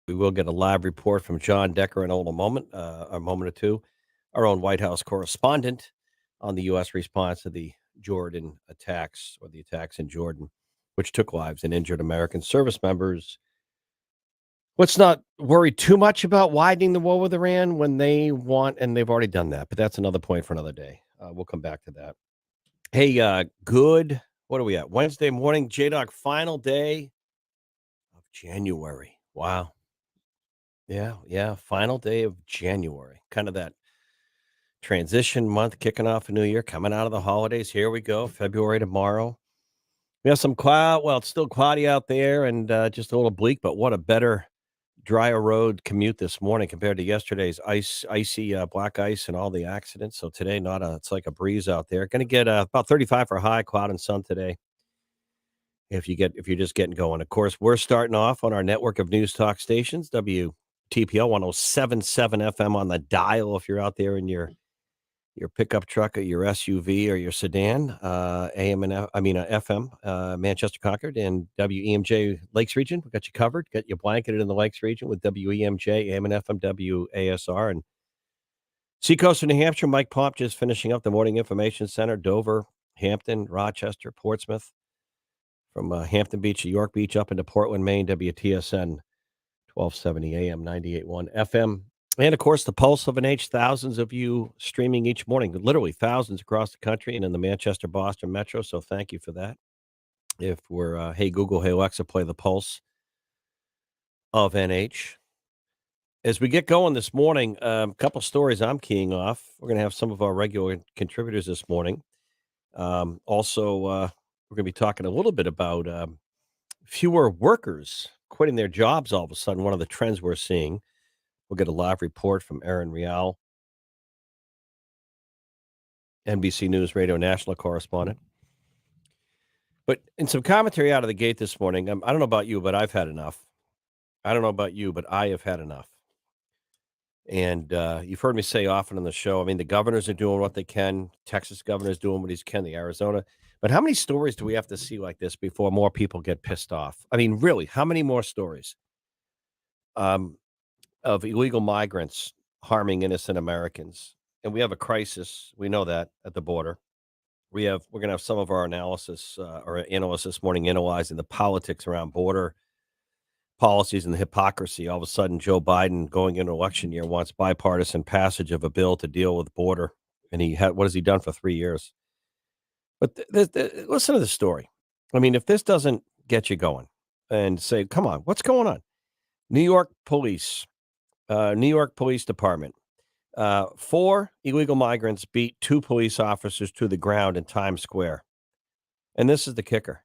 We will get a live report from John Decker in a moment or two. Our own White House correspondent on the U.S. response to the Jordan attacks or the attacks in Jordan, which took lives and injured American service members. Let's not worry too much about widening the war with Iran when they want, and they've already done that. But that's another point for another day. We'll come back to that. Hey, good. What are we at? Wednesday morning, JDoc, final day of January. Wow. Yeah, final day of January. Kind of that transition month, kicking off a new year, coming out of the holidays. Here we go, February tomorrow. We have some cloud. Well, it's still cloudy out there and just a little bleak, but what a better, drier road commute this morning compared to yesterday's icy black ice and all the accidents. So today, it's like a breeze out there. Going to get about 35 for high, cloud and sun today. If you're just getting going, of course, we're starting off on our network of news talk stations, WTPL 1077 FM on the dial. If you're out there in your pickup truck or your SUV or your sedan, AM and FM, Manchester Concord and WEMJ Lakes region. We got you covered. Got you blanketed in the Lakes region with WEMJ, AM and FM, WASR, and Seacoast of New Hampshire. Mike Pomp just finishing up the Morning Information Center, Dover, Hampton, Rochester, Portsmouth. From Hampton Beach to York Beach up into Portland, Maine, WTSN 1270 AM, 98.1 FM. And, of course, the pulse of an H, thousands of you streaming each morning, literally thousands across the country and in the Manchester, Boston metro. So thank you for that. If we're, hey, Google, hey, Alexa, play the pulse of NH. As we get going this morning, a couple stories I'm keying off. We're going to have some of our regular contributors this morning. Also, we're going to be talking a little bit about fewer workers quitting their jobs all of a sudden, one of the trends we're seeing. We'll get a live report from Aaron Rial, NBC News Radio national correspondent. But in some commentary out of the gate this morning, I don't know about you, but I've had enough. I don't know about you, but I have had enough. And you've heard me say often on the show, I mean, the governors are doing what they can. Texas governor is doing what he can, the Arizona. But how many stories do we have to see like this before more people get pissed off? I mean, really, how many more stories of illegal migrants harming innocent Americans? And we have a crisis. We know that at the border. We're going to have some of our analysis or analysts this morning analyzing the politics around border policies and the hypocrisy. All of a sudden, Joe Biden going into election year wants bipartisan passage of a bill to deal with border. And what has he done for 3 years? But listen to the story. I mean, if this doesn't get you going and say, come on, what's going on? New York Police Department. 4 illegal migrants beat 2 police officers to the ground in Times Square. And this is the kicker.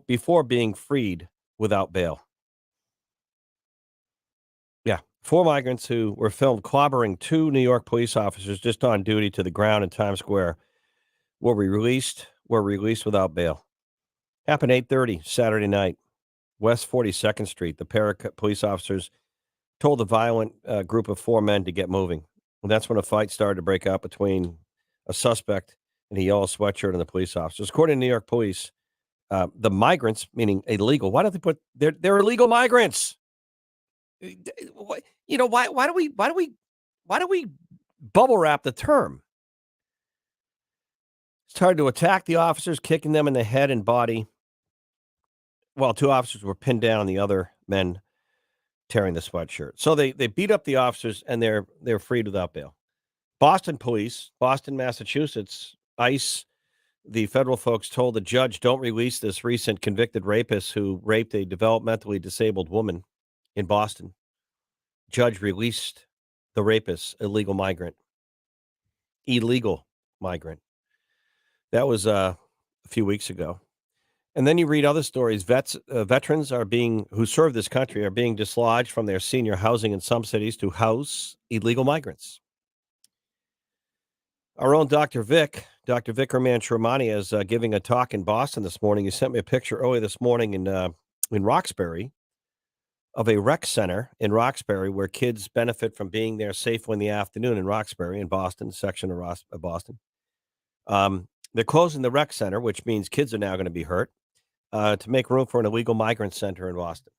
Before being freed without bail. Yeah. 4 migrants who were filmed clobbering 2 New York police officers just on duty to the ground in Times Square were released without bail. Happened 8:30 Saturday night, West 42nd Street. The pair of police officers told the violent group of 4 men to get moving. And that's when a fight started to break out between a suspect in a yellow sweatshirt and the police officers. According to New York police, the migrants, meaning illegal, why don't they put they're illegal migrants? You know, why do we bubble wrap the term? Started to attack the officers, kicking them in the head and body, while 2 officers were pinned down and the other men tearing the sweatshirt. So they beat up the officers and they're freed without bail. Boston police, Boston, Massachusetts, ICE, the federal folks told the judge, don't release this recent convicted rapist who raped a developmentally disabled woman in Boston. Judge released the rapist, illegal migrant. That was a few weeks ago. And then you read other stories. Veterans who serve this country are being dislodged from their senior housing in some cities to house illegal migrants. Our own Dr. Vikram Shramani is giving a talk in Boston this morning. He sent me a picture early this morning in Roxbury of a rec center in Roxbury where kids benefit from being there safely in the afternoon in Roxbury in Boston, section of Boston. They're closing the rec center, which means kids are now going to be hurt, to make room for an illegal migrant center in Boston.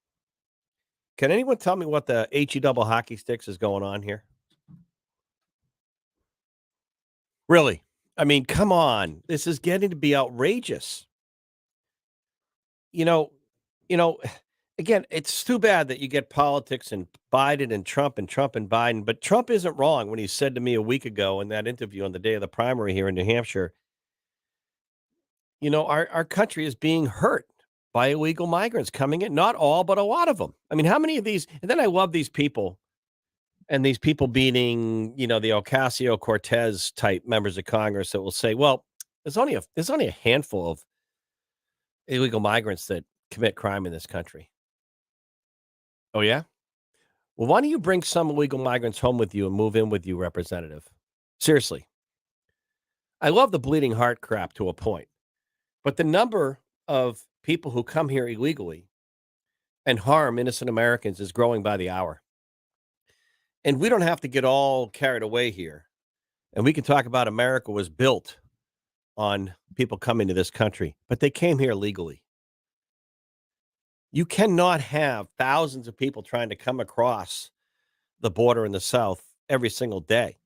Can anyone tell me what the HE double hockey sticks is going on here? Really? I mean, come on. This is getting to be outrageous. You know you know, again, it's too bad that you get politics and Biden and Trump and Biden, but Trump isn't wrong when he said to me a week ago in that interview on the day of the primary here in New Hampshire, our country is being hurt by illegal migrants coming in. Not all, but a lot of them. I mean, how many of these? And then I love these people and these people being, the Ocasio Cortez type members of Congress that will say, well, there's only a handful of illegal migrants that commit crime in this country. Oh, yeah? Well, why don't you bring some illegal migrants home with you and move in with you, Representative? Seriously. I love the bleeding heart crap to a point, but the number of people who come here illegally and harm innocent Americans is growing by the hour. And we don't have to get all carried away here. And we can talk about America was built on people coming to this country, but they came here legally. You cannot have thousands of people trying to come across the border in the South every single day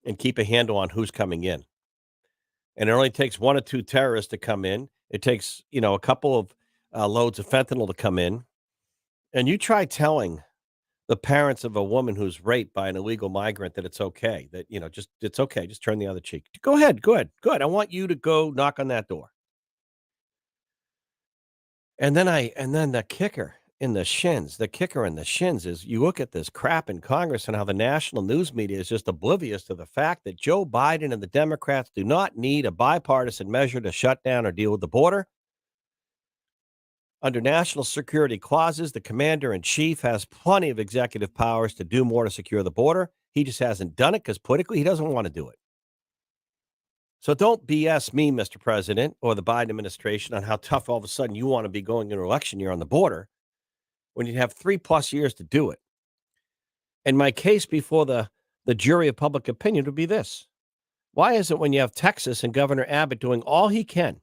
and keep a handle on who's coming in. And it only takes one or two terrorists to come in. It takes, a couple of loads of fentanyl to come in. And you try telling the parents of a woman who's raped by an illegal migrant that it's okay, that, just it's okay. Just turn the other cheek. Go ahead. Good. Good. I want you to go knock on that door. And then the kicker in the shins is you look at this crap in Congress and how the national news media is just oblivious to the fact that Joe Biden and the Democrats do not need a bipartisan measure to shut down or deal with the border. Under national security clauses, the commander in chief has plenty of executive powers to do more to secure the border. He just hasn't done it because politically he doesn't want to do it. So don't BS me, Mr. President, or the Biden administration on how tough all of a sudden you want to be going into election year on the border when you have 3+ years to do it. And my case before the jury of public opinion would be this. Why is it when you have Texas and Governor Abbott doing all he can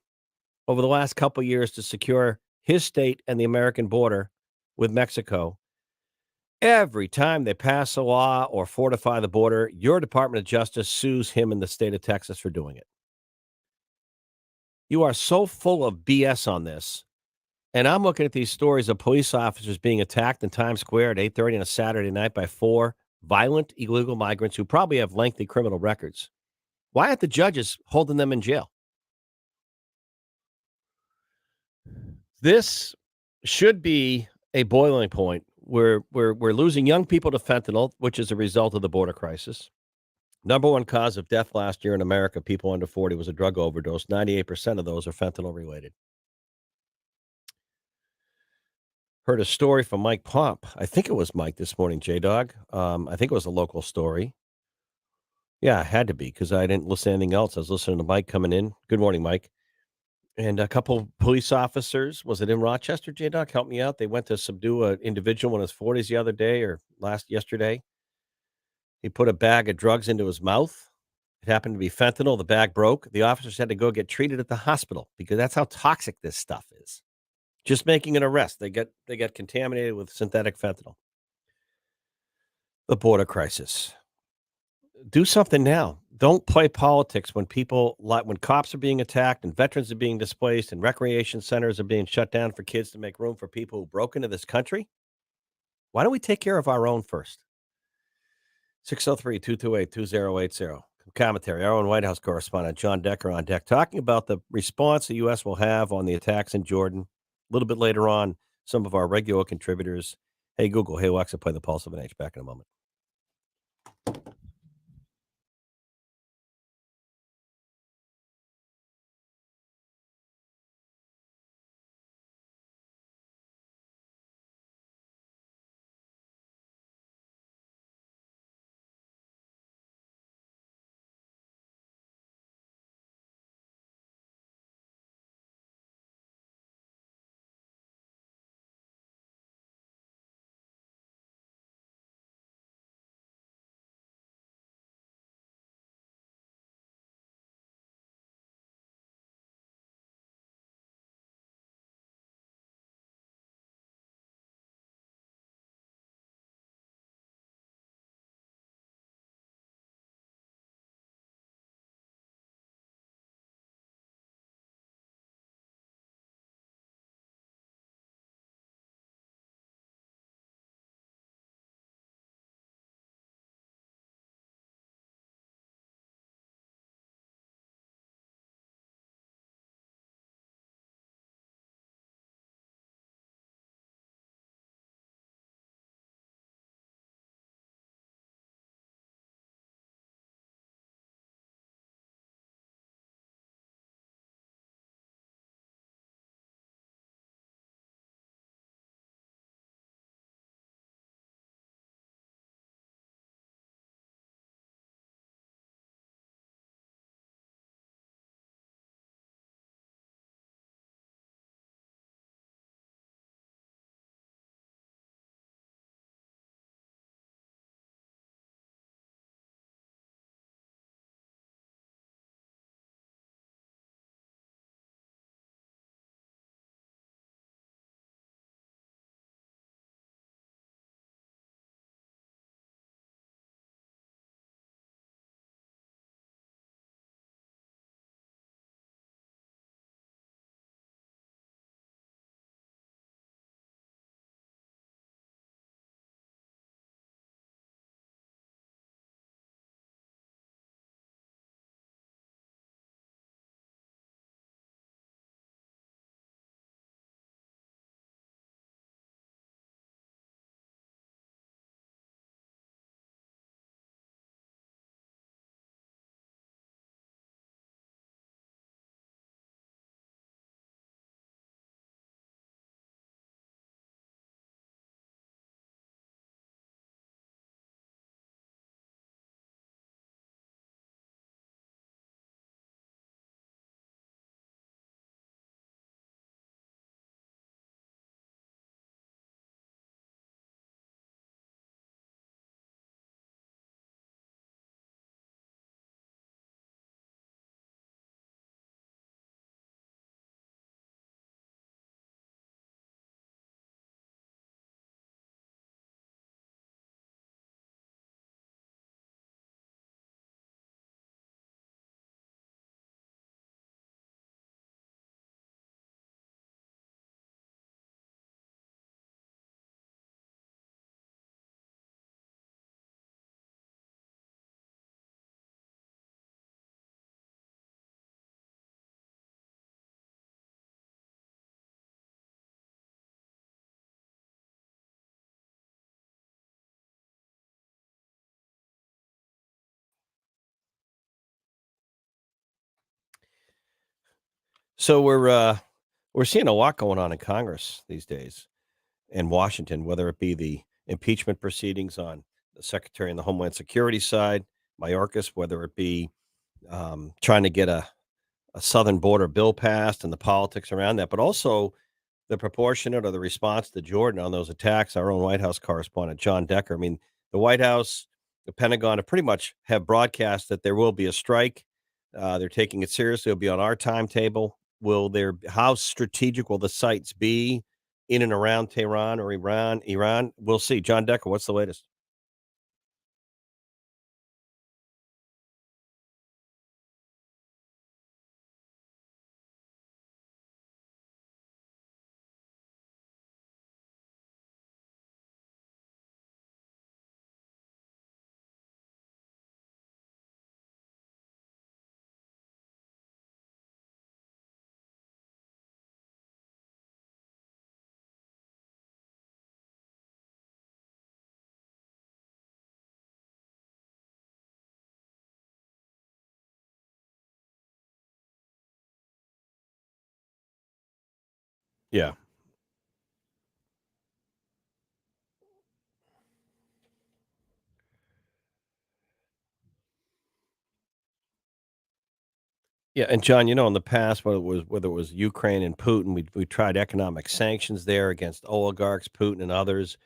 over the last couple of years to secure his state and the American border with Mexico, every time they pass a law or fortify the border, your Department of Justice sues him in the state of Texas for doing it? You are so full of BS on this. And I'm looking at these stories of police officers being attacked in Times Square at 8:30 on a Saturday night by 4 violent illegal migrants who probably have lengthy criminal records. Why aren't the judges holding them in jail? This should be a boiling point where we're losing young people to fentanyl, which is a result of the border crisis. Number one cause of death last year in America, people under 40, was a drug overdose. 98% of those are fentanyl related. Heard a story from Mike Pomp. I think it was Mike this morning, J-Dog. I think it was a local story. Yeah, it had to be because I didn't listen to anything else. I was listening to Mike coming in. Good morning, Mike. And a couple police officers, was it in Rochester, J-Dog? Help me out. They went to subdue an individual in his 40s the other day or yesterday. He put a bag of drugs into his mouth. It happened to be fentanyl. The bag broke. The officers had to go get treated at the hospital because that's how toxic this stuff is. Just making an arrest, they get contaminated with synthetic fentanyl. The border crisis. Do something now. Don't play politics when cops are being attacked and veterans are being displaced and recreation centers are being shut down for kids to make room for people who broke into this country. Why don't we take care of our own first? 603-228-2080. Commentary. Our own White House correspondent John Decker on deck talking about the response the U.S. will have on the attacks in Jordan. A little bit later on, some of our regular contributors. Hey, Google. Hey, Alexa, play the Pulse of an Age. Back in a moment. So we're seeing a lot going on in Congress these days in Washington, whether it be the impeachment proceedings on the Secretary and the Homeland Security side, Mayorkas, whether it be trying to get a southern border bill passed and the politics around that, but also the proportionate or the response to Jordan on those attacks. Our own White House correspondent, John Decker. I mean, the White House, the Pentagon have pretty much have broadcast that there will be a strike. They're taking it seriously. It'll be on our timetable. Will there? How strategic will the sites be in and around Tehran or Iran? Iran. We'll see. John Decker, what's the latest? Yeah. Yeah, and John, in the past, whether it was Ukraine and Putin, we tried economic sanctions there against oligarchs, Putin and others,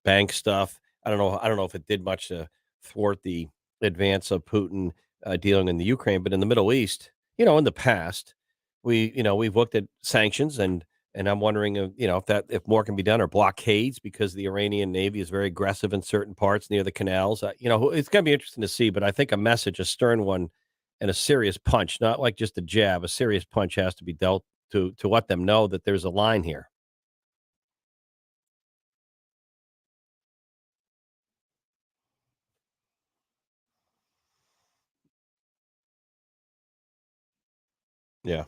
bank stuff. I don't know if it did much to thwart the advance of Putin dealing in the Ukraine, but in the Middle East, in the past, we've looked at sanctions and I'm wondering, if more can be done or blockades because the Iranian Navy is very aggressive in certain parts near the canals. It's going to be interesting to see, but I think a message, a stern one and a serious punch, not like just a jab. A serious punch has to be dealt to let them know that there's a line here. Yeah,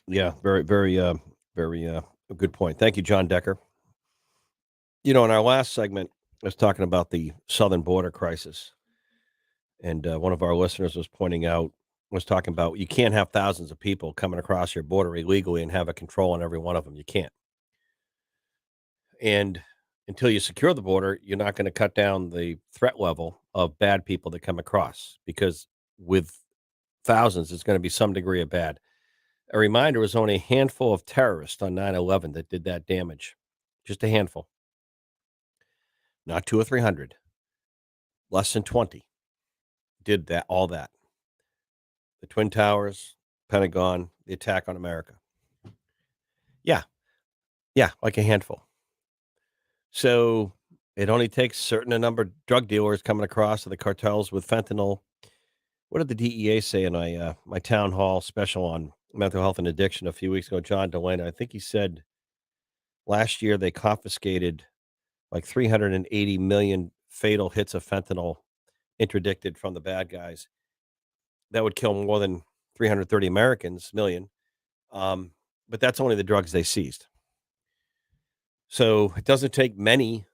yeah, very a good point. Thank you, John Decker. In our last segment, I was talking about the southern border crisis, and one of our listeners was talking about you can't have thousands of people coming across your border illegally and have a control on every one of them. You can't, and until you secure the border, you're not going to cut down the threat level of bad people that come across because with thousands, it's going to be some degree of bad. A reminder, it was only a handful of terrorists on 9/11 that did that damage. Just a handful, not two or 300, less than 20 did that, all that. The Twin Towers, Pentagon, the attack on America. Yeah, yeah, like a handful. So it only takes certain a number of drug dealers coming across to the cartels with fentanyl. What did the DEA say in my town hall special on mental health and addiction a few weeks ago? John Delana, I think he said last year they confiscated like 380 million fatal hits of fentanyl interdicted from the bad guys. That would kill more than 330 Americans, million. Um, but that's only the drugs they seized. So it doesn't take many,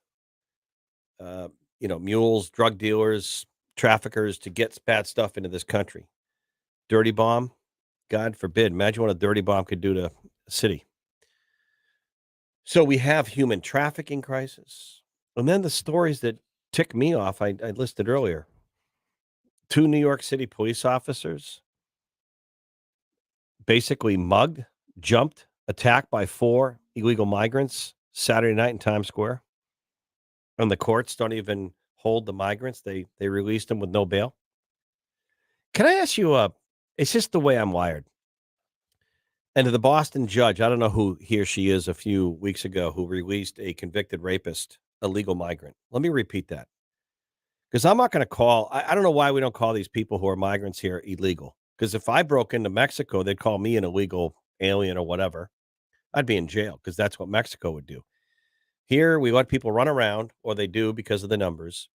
uh, mules, drug dealers, traffickers to get bad stuff into this country. Dirty bomb, God forbid. Imagine what a dirty bomb could do to a city. So we have human trafficking crisis. And then the stories that tick me off, I listed earlier. Two New York City police officers basically mugged, jumped, attacked by four illegal migrants Saturday night in Times Square. And the courts don't even hold the migrants. They released them with no bail. Can I ask you it's just the way I'm wired. And to the Boston judge, I don't know who he or she is a few weeks ago who released a convicted rapist, a legal migrant. Let me repeat that. Because I'm not going to call, I don't know why we don't call these people who are migrants here illegal. Because if I broke into Mexico, they'd call me an illegal alien or whatever. I'd be in jail because that's what Mexico would do. Here, we let people run around, or they do because of the numbers.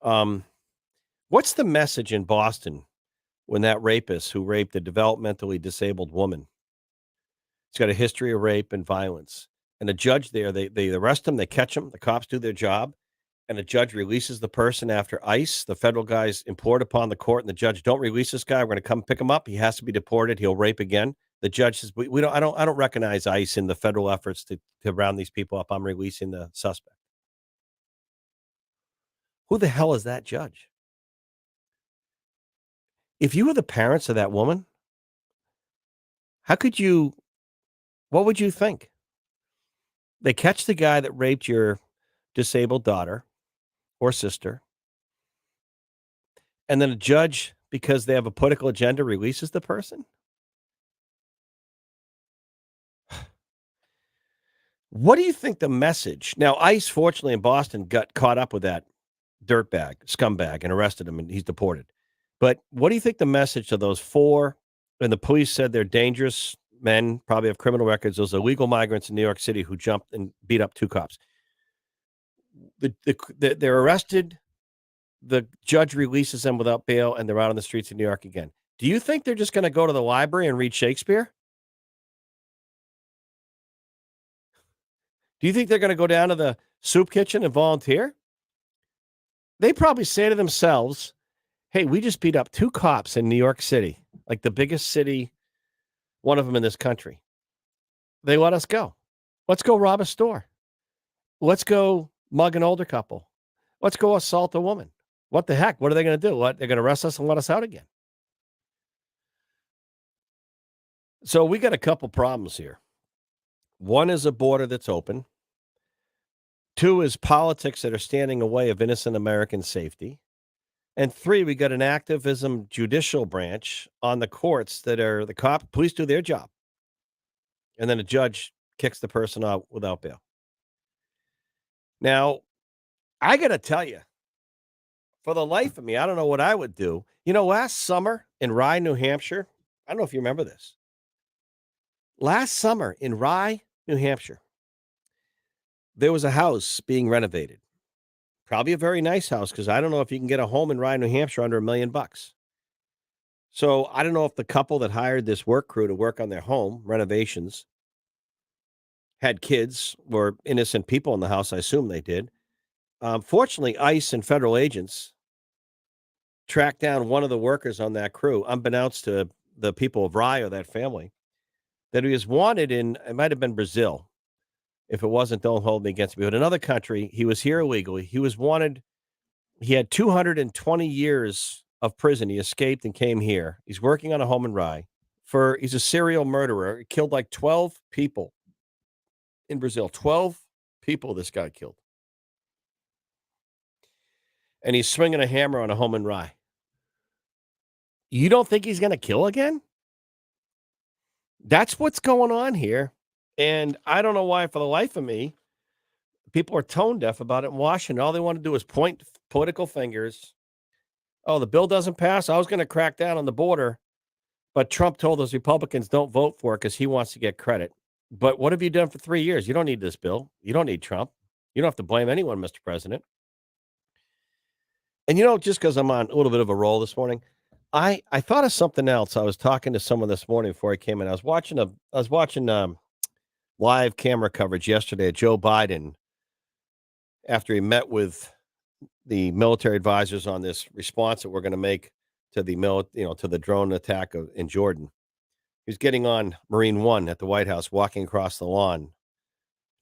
Um, what's the message in Boston? when that rapist who raped a developmentally disabled woman, he's got a history of rape and violence. And the judge there, they arrest him, they catch him, the cops do their job, and the judge releases the person after ICE. The federal guys implored upon the court, and the judge, don't release this guy. We're going to come pick him up. He has to be deported. He'll rape again. The judge says, we don't, I don't recognize ICE in the federal efforts to round these people up. I'm releasing the suspect. Who the hell is that judge? If you were the parents of that woman, how could you, what would you think? They catch the guy that raped your disabled daughter or sister, and then a judge, because they have a political agenda, releases the person? What do you think the message? Now, ICE, fortunately, in Boston got caught up with that dirtbag, scumbag, and arrested him, and he's deported. But what do you think the message to those four, and the police said they're dangerous men, probably have criminal records, those illegal migrants in New York City who jumped and beat up two cops? They're arrested. The judge releases them without bail, and they're out on the streets of New York again. Do you think they're just going to go to the library and read Shakespeare? Do you think they're going to go down to the soup kitchen and volunteer? They probably say to themselves, hey, we just beat up two cops in New York City, like the biggest city, one of them in this country. They let us go. Let's go rob a store. Let's go mug an older couple. Let's go assault a woman. What the heck? What are they going to do? What? They're going to arrest us and let us out again. So we got a couple problems here. One is a border that's open. Two is politics that are standing in the way of innocent American safety. And three, we got an activism judicial branch on the courts that are the police do their job. And then a judge kicks the person out without bail. Now, I got to tell you, for the life of me, I don't know what I would do. You know, last summer in Rye, New Hampshire, I don't know if you remember this. Last summer in Rye, New Hampshire, there was a house being renovated. Probably a very nice house, because I don't know if you can get a home in Rye, New Hampshire under $1 million. So I don't know if the couple that hired this work crew to work on their home renovations had kids or innocent people in the house. I assume they did. Fortunately, ICE and federal agents tracked down one of the workers on that crew, unbeknownst to the people of Rye or that family, that he was wanted in, it might have been Brazil. If it wasn't, don't hold me against me. But another country, he was here illegally. He was wanted. He had 220 years of prison. He escaped and came here. He's working on a home in Rye. He's a serial murderer. He killed like 12 people in Brazil. 12 people this guy killed. And he's swinging a hammer on a home in Rye. You don't think he's going to kill again? That's what's going on here. And I don't know why, for the life of me, people are tone deaf about it in Washington. All they want to do is point political fingers. Oh, the bill doesn't pass. I was going to crack down on the border, but Trump told those Republicans don't vote for it because he wants to get credit. But what have you done for 3 years? You don't need this bill. You don't need Trump. You don't have to blame anyone, Mr. President. And, you know, just because I'm on a little bit of a roll this morning, I thought of something else. I was talking to someone this morning before I came in. I was watching live camera coverage yesterday of Joe Biden after he met with the military advisors on this response that we're going to make to the to the drone attack in Jordan. He was getting on Marine One at the White House, walking across the lawn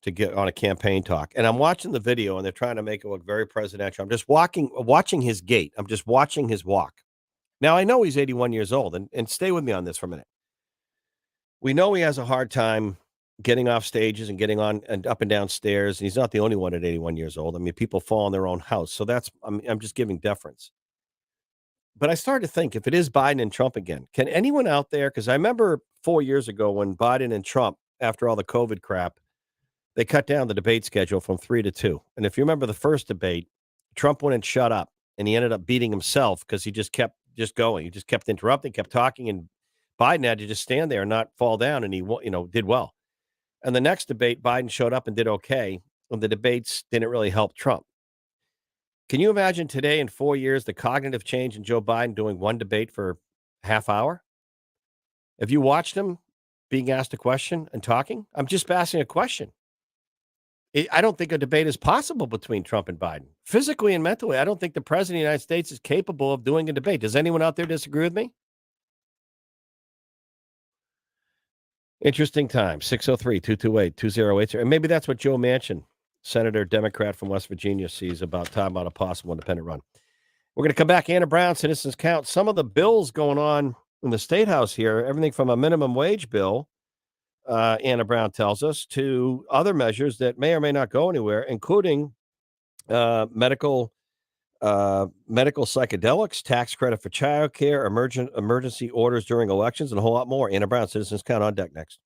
to get on a campaign talk. And I'm watching the video, and they're trying to make it look very presidential. I'm just watching his gait. I'm just watching his walk. Now, I know he's 81 years old, and stay with me on this for a minute. We know he has a hard time getting off stages and getting on and up and down stairs. And he's not the only one at 81 years old. I mean, people fall in their own house. So I'm just giving deference. But I started to think, if it is Biden and Trump again, can anyone out there, because I remember 4 years ago when Biden and Trump, after all the COVID crap, they cut down the debate schedule from 3 to 2. And if you remember the first debate, Trump wouldn't shut up, and he ended up beating himself because he just kept going. He just kept interrupting, kept talking, and Biden had to just stand there and not fall down, and he did well. And the next debate, Biden showed up and did okay, and the debates didn't really help Trump. Can you imagine today, in 4 years, the cognitive change in Joe Biden doing one debate for half hour. Have you watched him being asked a question and talking? I'm just asking a question. I don't think a debate is possible between Trump and Biden. Physically and mentally, I don't think the president of the United States is capable of doing a debate. Does anyone out there disagree with me? Interesting time, 603-228-2080. And maybe that's what Joe Manchin, Senator, Democrat from West Virginia, sees about time about a possible independent run. We're going to come back. Anna Brown, Citizens Count. Some of the bills going on in the State House here, everything from a minimum wage bill, Anna Brown tells us, to other measures that may or may not go anywhere, including medical medical psychedelics, tax credit for childcare, emergency orders during elections, and a whole lot more. Anna Brown, Citizens Count on deck next.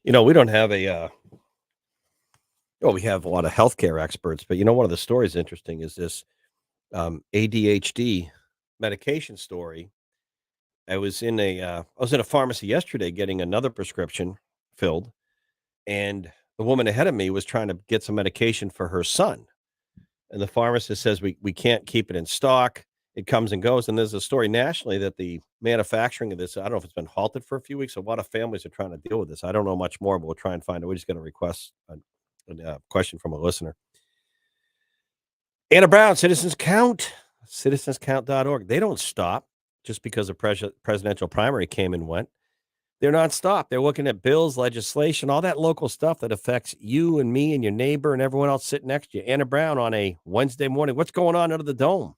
We don't have well, we have a lot of healthcare experts, but one of the stories interesting is this ADHD medication story. I was in a pharmacy yesterday getting another prescription filled, and the woman ahead of me was trying to get some medication for her son. And the pharmacist says we can't keep it in stock. It comes and goes. And there's a story nationally that the manufacturing of this, I don't know if it's been halted for a few weeks. A lot of families are trying to deal with this. I don't know much more, but we'll try and find it. We're just going to request a question from a listener. Anna Brown, Citizens Count, citizenscount.org. They don't stop just because a presidential primary came and went. They're nonstop. They're looking at bills, legislation, all that local stuff that affects you and me and your neighbor and everyone else sitting next to you. Anna Brown on a Wednesday morning. What's going on under the dome?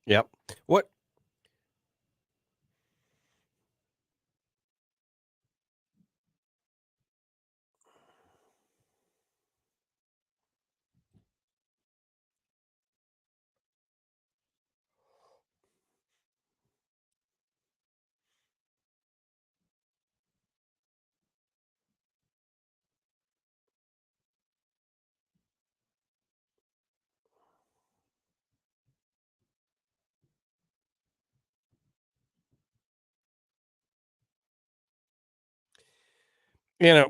Yep. What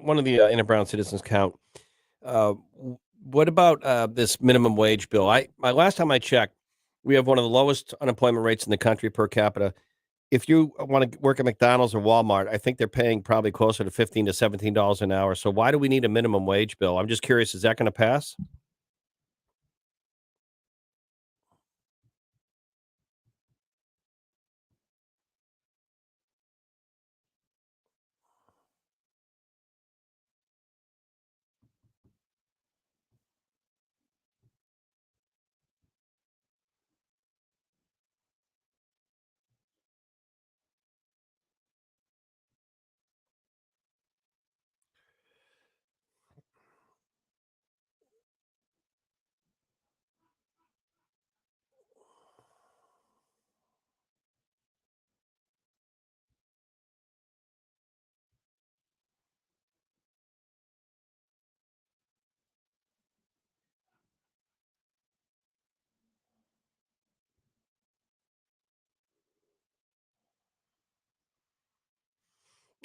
one of the Anna Brown citizens count. What about this minimum wage bill? My last time I checked, we have one of the lowest unemployment rates in the country per capita. If you want to work at McDonald's or Walmart, I think they're paying probably closer to $15 to $17 an hour. So why do we need a minimum wage bill? I'm just curious. Is that going to pass?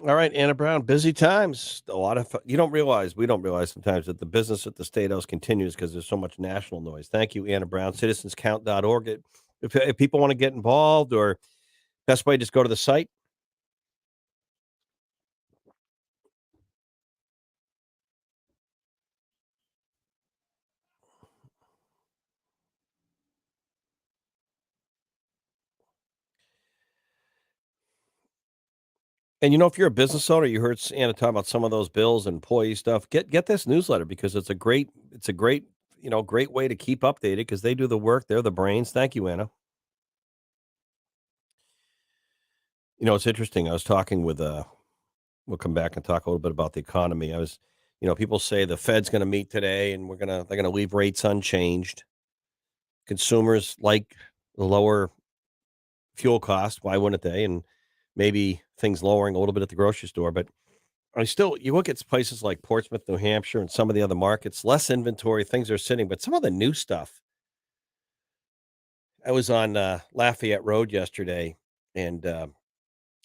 All right, Anna Brown, busy times. A lot of you don't realize, we don't realize sometimes that the business at the State House continues because there's so much national noise. Thank you, Anna Brown. Citizenscount.org. If people want to get involved, or best way, just go to the site. And if you're a business owner, you heard Anna talk about some of those bills and employee stuff. Get this newsletter because it's a great great way to keep updated because they do the work. They're the brains. Thank you, Anna. It's interesting. I was talking with We'll come back and talk a little bit about the economy. People say the Fed's going to meet today and they're going to leave rates unchanged. Consumers like the lower fuel cost. Why wouldn't they? And maybe things lowering a little bit at the grocery store. But you look at places like Portsmouth, New Hampshire, and some of the other markets, less inventory, things are sitting, but some of the new stuff. I was on Lafayette Road yesterday and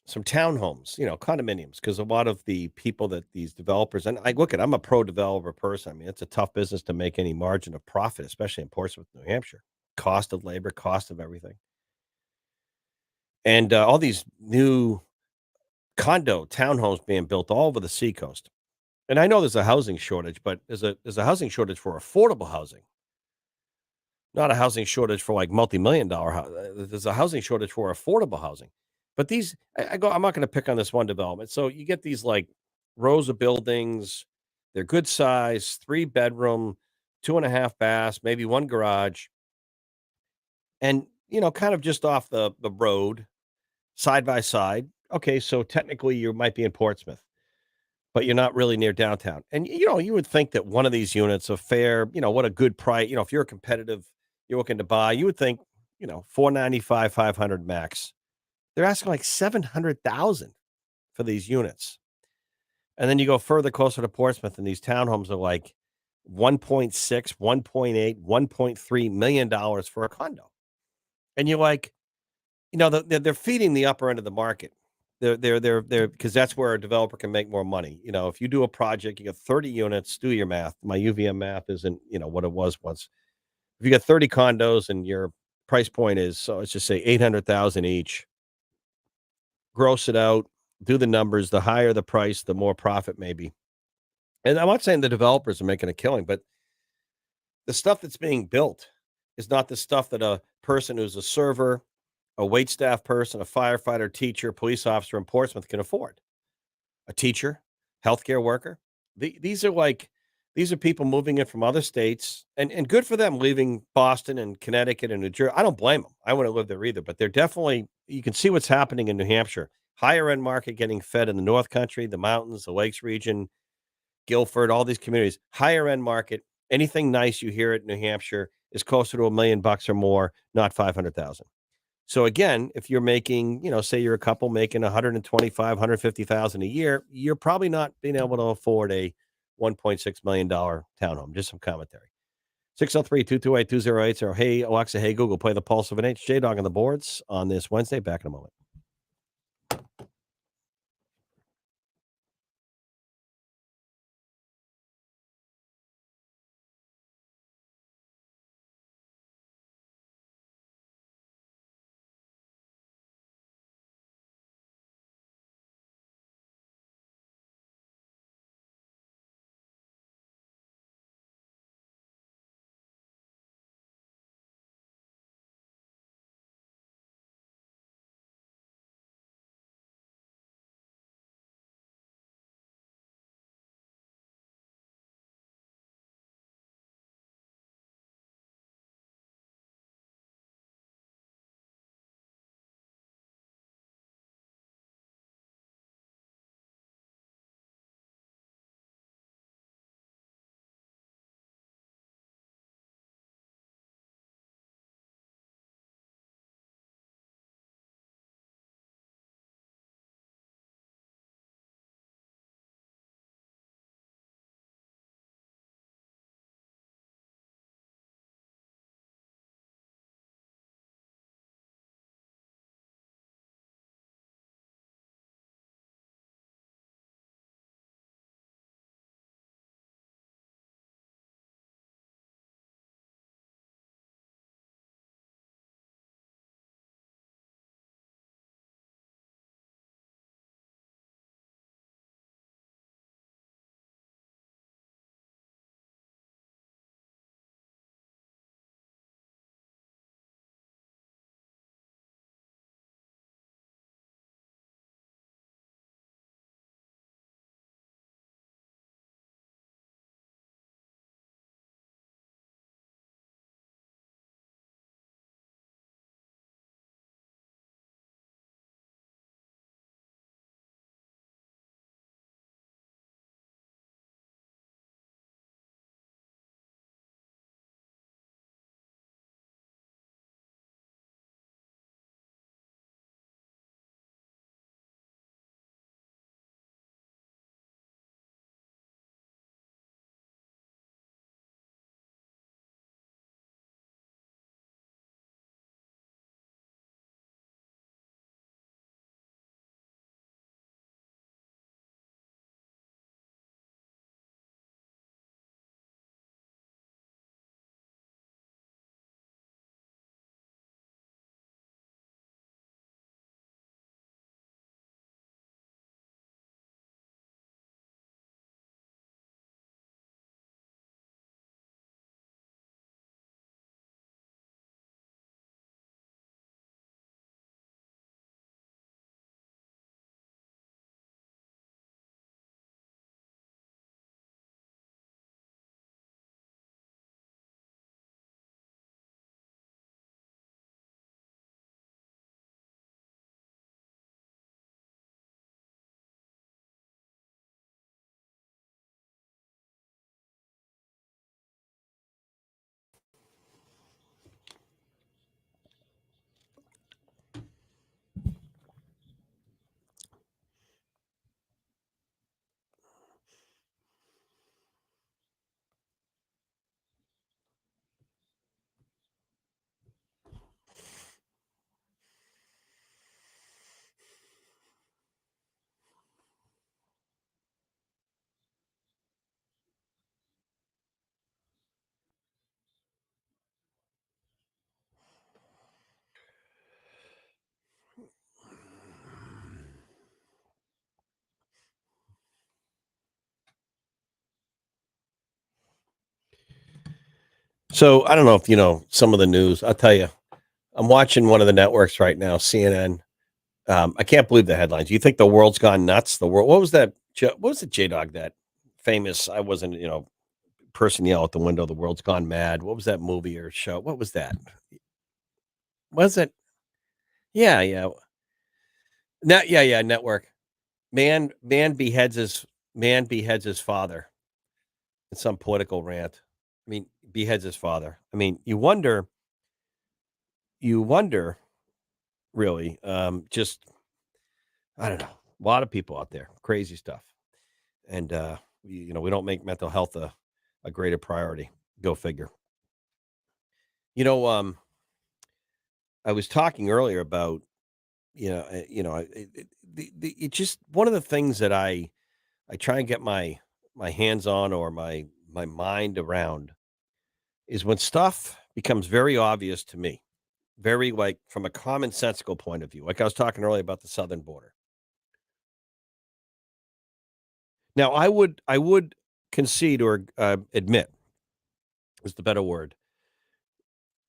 some townhomes, condominiums, because a lot of the people that these developers, and I'm a pro developer person. I mean, it's a tough business to make any margin of profit, especially in Portsmouth, New Hampshire. Cost of labor, cost of everything. And all these new condo townhomes being built all over the seacoast. And I know there's a housing shortage, but there's a housing shortage for affordable housing, not a housing shortage for like multi-million dollar. There's a housing shortage for affordable housing. But I'm not going to pick on this one development. So you get these like rows of buildings. They're good size, 3 bedroom, 2.5 baths, maybe one garage, and kind of just off the road, side by side. Okay, so technically you might be in Portsmouth, but you're not really near downtown. And, you would think that one of these units, a fair, what a good price, if you're a competitive, you're looking to buy, you would think, 495, 500 max. They're asking like 700,000 for these units. And then you go further closer to Portsmouth and these townhomes are like 1.6, 1.8, 1.3 million dollars for a condo. And you're like, they're feeding the upper end of the market. They're because that's where a developer can make more money. If you do a project, you get 30 units, do your math. My UVM math isn't, what it was once. If you get 30 condos and your price point is, so let's just say 800,000 each, gross it out, do the numbers, the higher the price, the more profit maybe. And I'm not saying the developers are making a killing, but the stuff that's being built is not the stuff that a person who's a server, a wait staff person, a firefighter, teacher, police officer in Portsmouth can afford. A teacher, healthcare worker. These are people moving in from other states, and good for them leaving Boston and Connecticut and New Jersey. I don't blame them. I wouldn't live there either, but they're definitely, you can see what's happening in New Hampshire. Higher end market getting fed in the North Country, the mountains, the Lakes region, Guilford, all these communities. Higher end market. Anything nice you hear at New Hampshire is closer to $1 million or more, not 500,000. So again, if you're making, say you're a couple making 125, 150,000 a year, you're probably not being able to afford a $1.6 million townhome. Just some commentary. 603-228-2080. Hey, Alexa, hey, Google, play the pulse of an H. J Dog on the boards on this Wednesday. Back in a moment. So I don't know if you know some of the news. I'll tell you, I'm watching one of the networks right now, CNN. I can't believe the headlines. You think the world's gone nuts? The world. What was that? What was the J Dog that famous? I wasn't, person yell at the window. The world's gone mad. What was that movie or show? What was that? Was it? Yeah, yeah. Yeah. Network. Man beheads his father in some political rant. I mean, beheads his father. I mean, you wonder really, just I don't know. A lot of people out there, crazy stuff. And we don't make mental health a greater priority. Go figure. You know, I was talking earlier about, it's just one of the things that I try and get my hands on or my mind around is when stuff becomes very obvious to me, very like from a commonsensical point of view. Like I was talking earlier about the southern border. Now, I would concede or admit is the better word.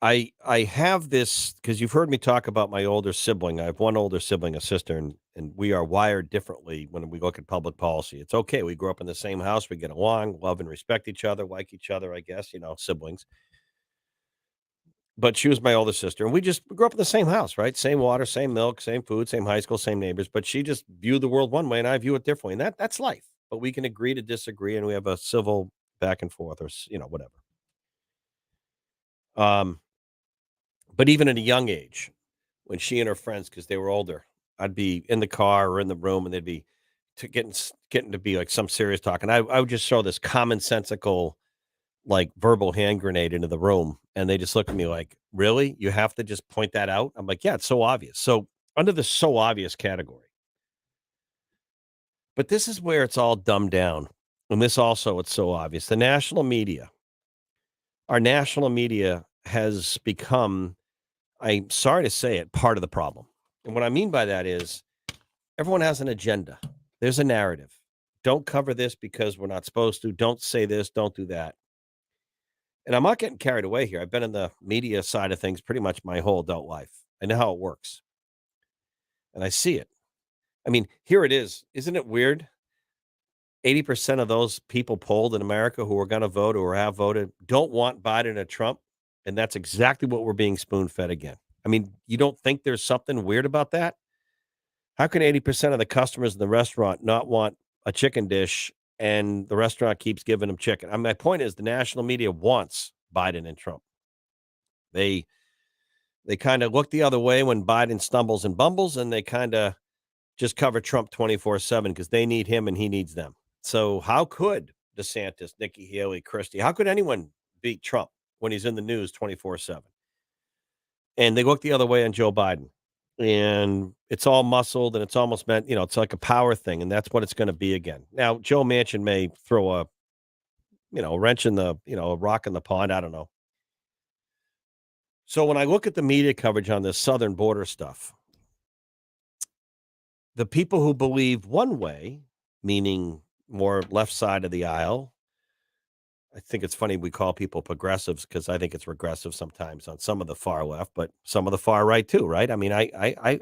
I have this because you've heard me talk about my older sibling. I have one older sibling, a sister, and we are wired differently when we look at public policy. It's okay. We grew up in the same house. We get along, love and respect each other, like each other, I guess, siblings. But she was my older sister, and we grew up in the same house, right? Same water, same milk, same food, same high school, same neighbors. But she just viewed the world one way, and I view it differently. And that's life. But we can agree to disagree, and we have a civil back and forth, or whatever. Um, but even at a young age, when she and her friends, because they were older, I'd be in the car or in the room, and they'd be getting to be like some serious talk, and I would just throw this commonsensical like verbal hand grenade into the room, and they just look at me like, "Really? You have to just point that out?" I'm like, "Yeah, it's so obvious." So under the so obvious category, but this is where it's all dumbed down, and this also it's so obvious. Our national media has become, I'm sorry to say it, part of the problem. And what I mean by that is everyone has an agenda. There's a narrative. Don't cover this because we're not supposed to. Don't say this. Don't do that. And I'm not getting carried away here. I've been in the media side of things pretty much my whole adult life. I know how it works and I see it. I mean, here it is. Isn't it weird? 80% of those people polled in America who are going to vote or have voted don't want Biden or Trump. And that's exactly what we're being spoon fed again. I mean, you don't think there's something weird about that? How can 80% of the customers in the restaurant not want a chicken dish and the restaurant keeps giving them chicken? I mean, my point is the national media wants Biden and Trump. They They kinda look the other way when Biden stumbles and bumbles, and they kinda just cover Trump 24/7 because they need him and he needs them. So how could DeSantis, Nikki Haley, Christie, how could anyone beat Trump when he's in the news 24/7? And they look the other way on Joe Biden. And it's all muscled and it's almost meant, it's like a power thing, and that's what it's gonna be again. Now, Joe Manchin may throw a wrench in a rock in the pond, I don't know. So when I look at the media coverage on this southern border stuff, the people who believe one way, meaning more left side of the aisle, I think it's funny we call people progressives because I think it's regressive sometimes on some of the far left, but some of the far right too, right? I mean, I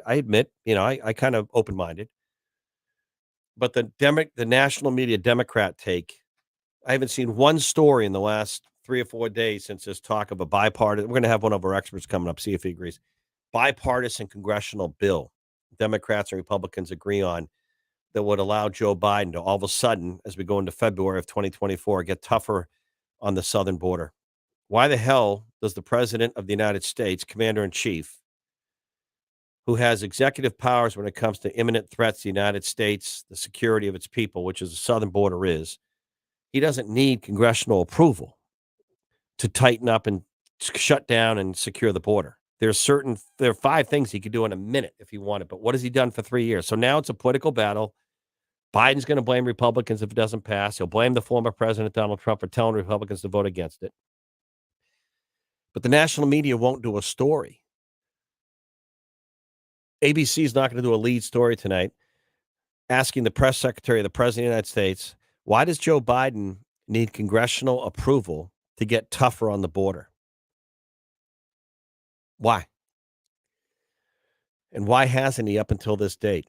admit, I kind of open minded, but the national media Democrat take, I haven't seen one story in the last 3 or 4 days since this talk of a bipartisan. We're going to have one of our experts coming up, see if he agrees. Bipartisan congressional bill, Democrats and Republicans agree on that would allow Joe Biden to all of a sudden, as we go into February of 2024, get tougher on the southern border. Why the hell does the president of the United States, commander in chief, who has executive powers when it comes to imminent threats to the United States, the security of its people, which is the southern border is, he doesn't need congressional approval to tighten up and shut down and secure the border. There are 5 things he could do in a minute if he wanted, but what has he done for 3 years? So now it's a political battle. Biden's going to blame Republicans if it doesn't pass. He'll blame the former president, Donald Trump, for telling Republicans to vote against it. But the national media won't do a story. ABC is not going to do a lead story tonight asking the press secretary of the president of the United States, why does Joe Biden need congressional approval to get tougher on the border? Why? And why hasn't he up until this date?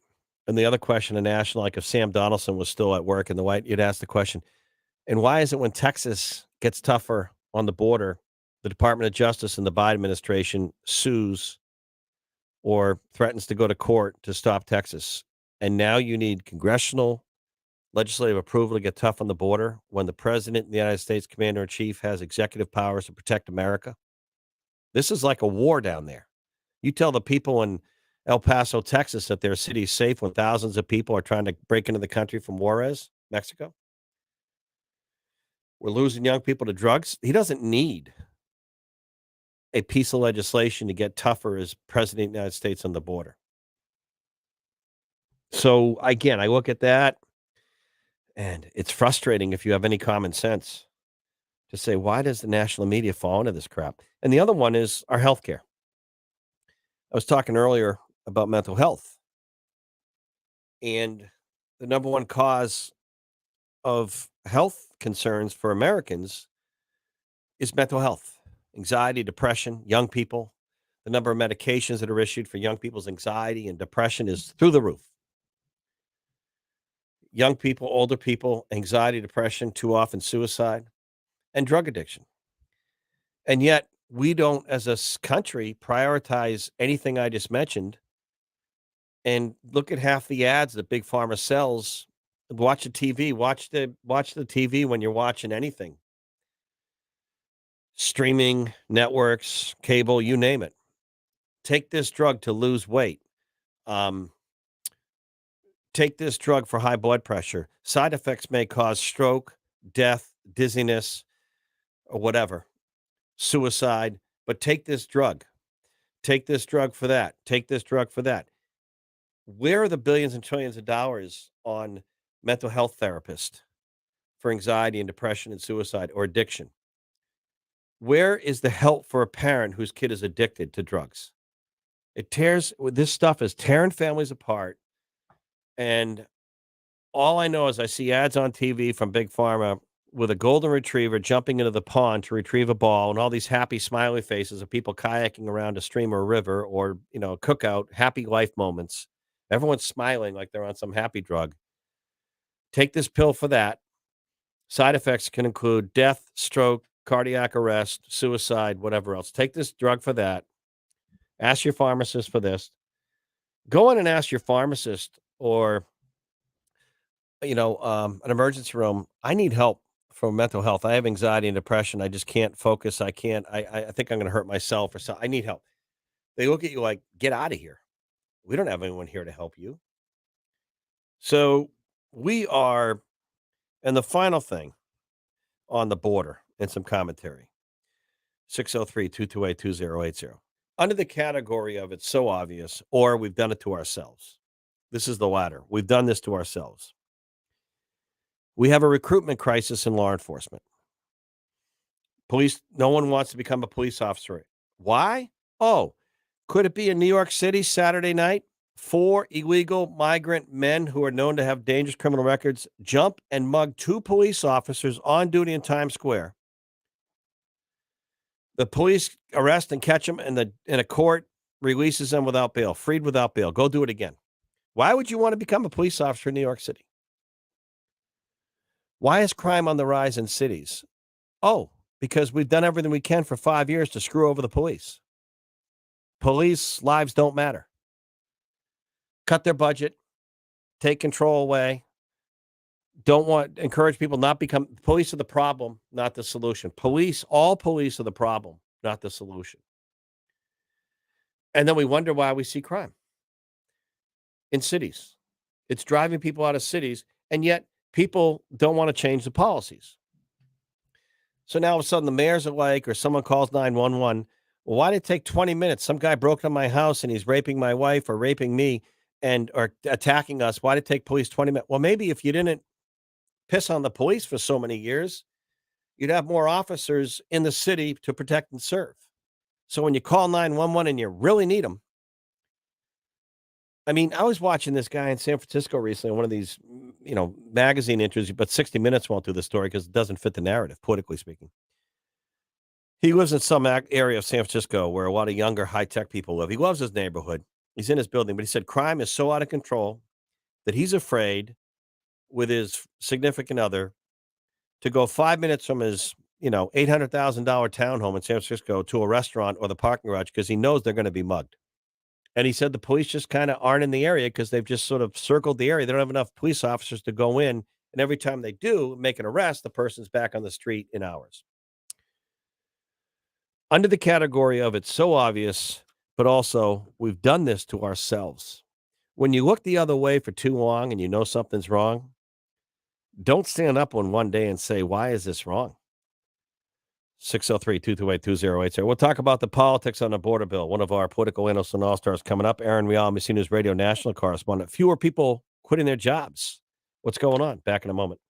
And the other question in national, like if Sam Donaldson was still at work in the White, you'd ask the question, and why is it when Texas gets tougher on the border, the Department of Justice and the Biden administration sues or threatens to go to court to stop Texas? And now you need congressional legislative approval to get tough on the border when the president and the United States commander in chief has executive powers to protect America. This is like a war down there. You tell the people in El Paso, Texas, that their city is safe when thousands of people are trying to break into the country from Juarez, Mexico. We're losing young people to drugs. He doesn't need a piece of legislation to get tougher as president of the United States on the border. So again, I look at that and it's frustrating if you have any common sense to say, why does the national media fall into this crap? And the other one is our healthcare. I was talking earlier about mental health, and the number one cause of health concerns for Americans is mental health, anxiety, depression, young people. The number of medications that are issued for young people's anxiety and depression is through the roof. Young people, older people, anxiety, depression, too often suicide, and drug addiction. And yet we don't, as a country, prioritize anything I just mentioned. And look at half the ads that Big Pharma sells. Watch the TV. Watch the TV when you're watching anything. Streaming networks, cable, you name it. Take this drug to lose weight. Take this drug for high blood pressure. Side effects may cause stroke, death, dizziness, or whatever, suicide. But take this drug. Take this drug for that. Take this drug for that. Where are the billions and trillions of dollars on mental health therapists for anxiety and depression and suicide or addiction? Where is the help for a parent whose kid is addicted to drugs? This stuff is tearing families apart. And all I know is I see ads on TV from Big Pharma with a golden retriever jumping into the pond to retrieve a ball and all these happy smiley faces of people kayaking around a stream or a river or, a cookout, happy life moments. Everyone's smiling like they're on some happy drug. Take this pill for that. Side effects can include death, stroke, cardiac arrest, suicide, whatever else. Take this drug for that. Ask your pharmacist for this. Go in and ask your pharmacist or, an emergency room. I need help for mental health. I have anxiety and depression. I just can't focus. I can't. I think I'm going to hurt myself or something. I need help. They look at you like, get out of here. We don't have anyone here to help you. So we are, and the final thing on the border and some commentary, 603-228-2080. Under the category of it's so obvious, or we've done it to ourselves. This is the latter. We've done this to ourselves. We have a recruitment crisis in law enforcement. Police, no one wants to become a police officer. Why? Oh, could it be in New York City Saturday night? 4 illegal migrant men who are known to have dangerous criminal records jump and mug 2 police officers on duty in Times Square. The police arrest and catch them, and in a court releases them without bail, freed without bail. Go do it again. Why would you want to become a police officer in New York City? Why is crime on the rise in cities? Oh, because we've done everything we can for 5 years to screw over the police. Police lives don't matter. Cut their budget, take control away. Encourage people not become police are the problem, not the solution. All police are the problem, not the solution. And then we wonder why we see crime in cities. It's driving people out of cities, and yet people don't want to change the policies. So now all of a sudden the mayor's awake or someone calls 911. Well, why did it take 20 minutes? Some guy broke into my house and he's raping my wife or raping me or attacking us. Why did it take police 20 minutes? Well, maybe if you didn't piss on the police for so many years, you'd have more officers in the city to protect and serve. So when you call 911 and you really need them. I mean, I was watching this guy in San Francisco recently, one of these, magazine interviews, but 60 Minutes won't do the story because it doesn't fit the narrative, politically speaking. He lives in some area of San Francisco where a lot of younger high-tech people live. He loves his neighborhood. He's in his building, but he said crime is so out of control that he's afraid with his significant other to go 5 minutes from his, $800,000 townhome in San Francisco to a restaurant or the parking garage because he knows they're gonna be mugged. And he said the police just kinda aren't in the area because 'cause they've just sort of circled the area. They don't have enough police officers to go in, and every time they do make an arrest, the person's back on the street in hours. Under the category of it's so obvious, but also we've done this to ourselves. When you look the other way for too long and you know something's wrong, don't stand up on one day and say, "Why is this wrong?" 603-228-2080. We'll talk about the politics on the border bill. One of our political analysts and all-stars coming up, Aaron Rial, NBC News Radio national correspondent. Fewer people quitting their jobs. What's going on? Back in a moment.